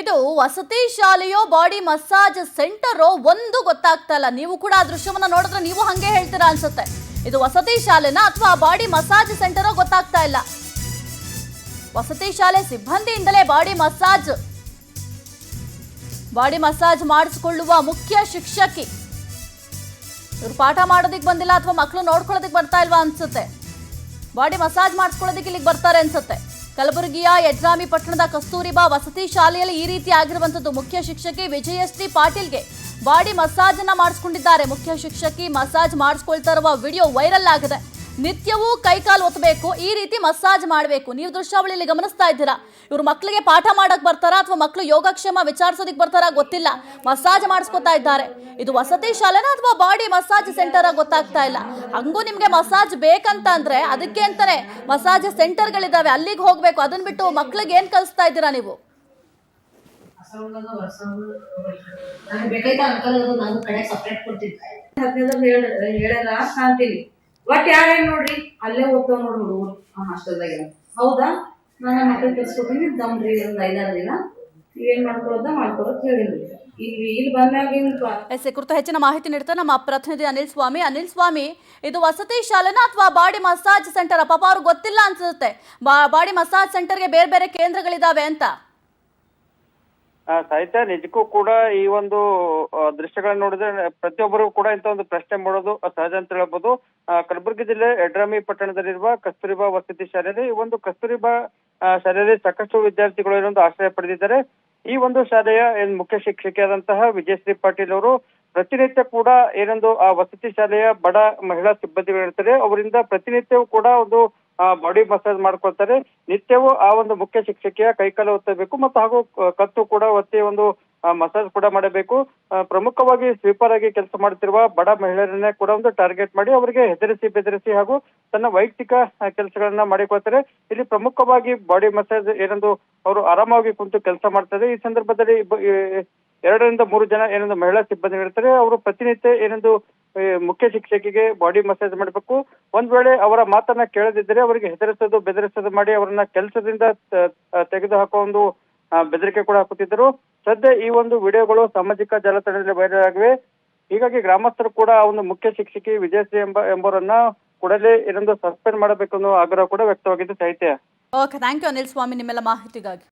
ಇದು ವಸತಿ ಶಾಲೆಯೋ body massage ಸೆಂಟರೋ ಒಂದು ಗೊತ್ತಾಗ್ತಾ ಇಲ್ಲ. ನೀವು ಕೂಡ ಆ ದೃಶ್ಯವನ್ನ ನೋಡಿದ್ರೆ ನೀವು ಹಂಗೆ ಹೇಳ್ತೀರಾ ಅನ್ಸುತ್ತೆ. ಇದು ವಸತಿ ಶಾಲೆನಾ ಅಥವಾ ಬಾಡಿ ಮಸಾಜ್ ಸೆಂಟರೋ ಗೊತ್ತಾಗ್ತಾ ಇಲ್ಲ. ವಸತಿ ಶಾಲೆ ಸಿಬ್ಬಂದಿಯಿಂದಲೇ ಬಾಡಿ ಮಸಾಜ್ ಮಾಡಿಸಿಕೊಳ್ಳುವ ಮುಖ್ಯ ಶಿಕ್ಷಕಿ ಇವರು ಪಾಠ ಮಾಡೋದಿಕ್ಕೆ ಬಂದಿಲ್ಲ ಅಥವಾ ಮಕ್ಕಳು ನೋಡ್ಕೊಳ್ಳೋದಕ್ಕೆ ಬರ್ತಾ ಇಲ್ವಾ ಅನ್ಸುತ್ತೆ. ಬಾಡಿ ಮಸಾಜ್ ಮಾಡಿಸ್ಕೊಳ್ಳೋದಕ್ಕೆ ಇಲ್ಲಿಗೆ ಬರ್ತಾರೆ ಅನ್ಸುತ್ತೆ. ಕಲಬುರಗಿಯ ಯಡ್ರಾಮಿ ಪಟ್ಟಣದ ಕಸ್ತೂರಿಬಾ ವಸತಿ ಶಾಲೆಯಲ್ಲಿ ಈ ರೀತಿ ಆಗಿರುವಂತದ್ದು. ಮುಖ್ಯ ಶಿಕ್ಷಕಿ ವಿಜಯಶ್ರೀ ಪಾಟೀಲ್ಗೆ ಬಾಡಿ ಮಸಾಜ್ ಅನ್ನ ಮಾಡಿಸ್ಕೊಂಡಿದ್ದಾರೆ. ಮುಖ್ಯ ಶಿಕ್ಷಕಿ ಮಸಾಜ್ ಮಾಡಿಸ್ಕೊಳ್ತಾ ಇರುವ ವಿಡಿಯೋ ವೈರಲ್ ಆಗಿದೆ. ನಿತ್ಯವೂ ಕೈಕಾಲು ಒತ್ತಬೇಕು, ಈ ರೀತಿ ಮಸಾಜ್ ಮಾಡಬೇಕು. ನೀವು ದೃಶ್ಯಾವಳಿಯಲ್ಲಿ ಗಮನಿಸ್ತಾ ಇದ್ದೀರಾ. ಇವರು ಮಕ್ಕಳಿಗೆ ಪಾಠ ಮಾಡಕ್ ಬರ್ತಾರಾ ಅಥವಾ ಮಕ್ಕಳು ಯೋಗಕ್ಷೇಮ ವಿಚಾರಿಸೋದಕ್ಕೆ ಬರ್ತಾರಾ ಗೊತ್ತಿಲ್ಲ. ಮಸಾಜ್ ಮಾಡಿಸ್ಕೊತಾ ಇದ್ದಾರೆ. ಇದು ವಸತಿ ಶಾಲೆನಾ ಅಥವಾ ಬಾಡಿ ಮಸಾಜ್ ಸೆಂಟರ್ ಗೊತ್ತಾಗ್ತಾ ಇಲ್ಲ. ಹಂಗೂ ನಿಮ್ಗೆ ಮಸಾಜ್ ಬೇಕಂತ ಅಂದ್ರೆ ಅದಕ್ಕೆ ಅಂತಾನೆ ಮಸಾಜ್ ಸೆಂಟರ್ಗಳಿದಾವೆ, ಅಲ್ಲಿಗೆ ಹೋಗ್ಬೇಕು. ಅದನ್ನ ಬಿಟ್ಟು ಮಕ್ಕಳಿಗೆ ಏನ್ ಕಲಿಸ್ತಾ ಇದ್ದೀರಾ ನೀವು? ಒಟ್ಟು ಯಾರೇನು ನೋಡ್ರಿ ಅಲ್ಲೇ ಓದ್ತಾವ ನೋಡ್ರಿ ಹುಡುಗರು ಹಾಸ್ಟೆಲ್ದಾಗ. ಹೌದಾ, ನಾನು ಮಕ್ಕಳಿಗೆ ಕಲ್ಸ್ಕೊತೀನಿ ದಮ್ರಿ ಒಂದು 5-6 ದಿನ ಏನ್ ಮಾಡ್ಕೊಳೋದ್ ಹೇಳಿದ್ರಿ. ಇಲ್ಲಿ ಬಂದಾಗ ಕುರಿತು ಹೆಚ್ಚಿನ ಮಾಹಿತಿ ನೀಡ್ತಾರೆ ನಮ್ಮ ಪ್ರತಿನಿಧಿ ಅನಿಲ್ ಸ್ವಾಮಿ. ಇದು ವಸತಿ ಶಾಲೆನಾ ಅಥವಾ ಬಾಡಿ ಮಸಾಜ್ ಸೆಂಟರ್? ಪಾಪ ಅವ್ರಿಗೆ ಗೊತ್ತಿಲ್ಲ ಅನ್ಸುತ್ತೆ ಬಾಡಿ ಮಸಾಜ್ ಸೆಂಟರ್ಗೆ ಬೇರೆ ಬೇರೆ ಕೇಂದ್ರಗಳಿದಾವೆ ಅಂತ. ಸಾಹಿತ್ಯ ನಿಜಕ್ಕೂ ಕೂಡ ಈ ಒಂದು ದೃಶ್ಯಗಳನ್ನ ನೋಡಿದ್ರೆ ಪ್ರತಿಯೊಬ್ಬರು ಕೂಡ ಇಂತ ಒಂದು ಪ್ರಶ್ನೆ ಮಾಡೋದು ಸಹಜ ಅಂತ ಹೇಳ್ಬೋದು. ಕಲಬುರಗಿ ಜಿಲ್ಲೆ ಯಡ್ರಾಮಿ ಪಟ್ಟಣದಲ್ಲಿರುವ ಕಸ್ತೂರಿಬಾ ವಸತಿ ಶಾಲೆಯಲ್ಲಿ ಈ ಒಂದು ಕಸ್ತೂರಿಬಾ ಶಾಲೆಯಲ್ಲಿ ಸಾಕಷ್ಟು ವಿದ್ಯಾರ್ಥಿಗಳು ಏನೊಂದು ಆಶ್ರಯ ಪಡೆದಿದ್ದಾರೆ. ಈ ಒಂದು ಶಾಲೆಯ ಮುಖ್ಯ ಶಿಕ್ಷಕಿಯಾದಂತಹ ವಿಜಯಶ್ರೀ ಪಾಟೀಲ್ ಅವರು ಪ್ರತಿನಿತ್ಯ ಕೂಡ ಏನೊಂದು ಆ ವಸತಿ ಶಾಲೆಯ ಬಡ ಮಹಿಳಾ ಸಿಬ್ಬಂದಿಗಳಿರ್ತಾರೆ, ಅವರಿಂದ ಪ್ರತಿನಿತ್ಯವೂ ಕೂಡ ಒಂದು ಬಾಡಿ ಮಸಾಜ್ ಮಾಡ್ಕೊಳ್ತಾರೆ. ನಿತ್ಯವೂ ಆ ಒಂದು ಮುಖ್ಯ ಶಿಕ್ಷಕಿಯ ಕೈಕಾಲು ಒತ್ತಬೇಕು ಮತ್ತು ಹಾಗೂ ಕತ್ತು ಕೂಡ ಒತ್ತಿ ಒಂದು ಮಸಾಜ್ ಕೂಡ ಮಾಡಬೇಕು. ಪ್ರಮುಖವಾಗಿ ಸ್ವೀಪರ್ ಆಗಿ ಕೆಲಸ ಮಾಡುತ್ತಿರುವ ಬಡ ಮಹಿಳೆಯರನ್ನೇ ಕೂಡ ಒಂದು ಟಾರ್ಗೆಟ್ ಮಾಡಿ ಅವರಿಗೆ ಹೆದರಿಸಿ ಬೆದರಿಸಿ ಹಾಗೂ ತನ್ನ ವೈಯಕ್ತಿಕ ಕೆಲಸಗಳನ್ನ ಮಾಡಿಕೊಳ್ತಾರೆ. ಇಲ್ಲಿ ಪ್ರಮುಖವಾಗಿ ಬಾಡಿ ಮಸಾಜ್ ಏನೊಂದು ಅವರು ಆರಾಮಾಗಿ ಕುಂತು ಕೆಲಸ ಮಾಡ್ತಾರೆ. ಈ ಸಂದರ್ಭದಲ್ಲಿ 2ರಿಂದ 3 ಜನ ಏನೊಂದು ಮಹಿಳಾ ಸಿಬ್ಬಂದಿಗಳಿರ್ತಾರೆ. ಅವರು ಪ್ರತಿನಿತ್ಯ ಏನೊಂದು ಮುಖ್ಯ ಶಿಕ್ಷಕಿಗೆ ಬಾಡಿ ಮಸಾಜ್ ಮಾಡಬೇಕು. ಒಂದ್ ವೇಳೆ ಅವರ ಮಾತನ್ನ ಕೇಳದಿದ್ದರೆ ಅವರಿಗೆ ಹೆದರಿಸೋದು ಬೆದರಿಸೋದು ಮಾಡಿ ಅವರನ್ನ ಕೆಲಸದಿಂದ ತೆಗೆದು ಹಾಕುವ ಒಂದು ಬೆದರಿಕೆ ಕೂಡ ಹಾಕುತ್ತಿದ್ದರು. ಸದ್ಯ ಈ ಒಂದು ವಿಡಿಯೋಗಳು ಸಾಮಾಜಿಕ ಜಾಲತಾಣದಲ್ಲಿ ವೈರಲ್ ಆಗಿವೆ. ಹೀಗಾಗಿ ಗ್ರಾಮಸ್ಥರು ಕೂಡ ಒಂದು ಮುಖ್ಯ ಶಿಕ್ಷಕಿ ವಿಜಯಶ್ರೀ ಎಂಬವರನ್ನ ಕೂಡಲೇ ಏನೊಂದು ಸಸ್ಪೆಂಡ್ ಮಾಡಬೇಕು ಅನ್ನೋ ಆಗ್ರಹ ಕೂಡ ವ್ಯಕ್ತವಾಗಿದೆ. ಸಾಹಿತ್ಯ. ಓಕೆ, ಥ್ಯಾಂಕ್ ಯು ಅನಿಲ್ ಸ್ವಾಮಿ ನಿಮ್ಮೆಲ್ಲ ಮಾಹಿತಿಗಾಗಿ.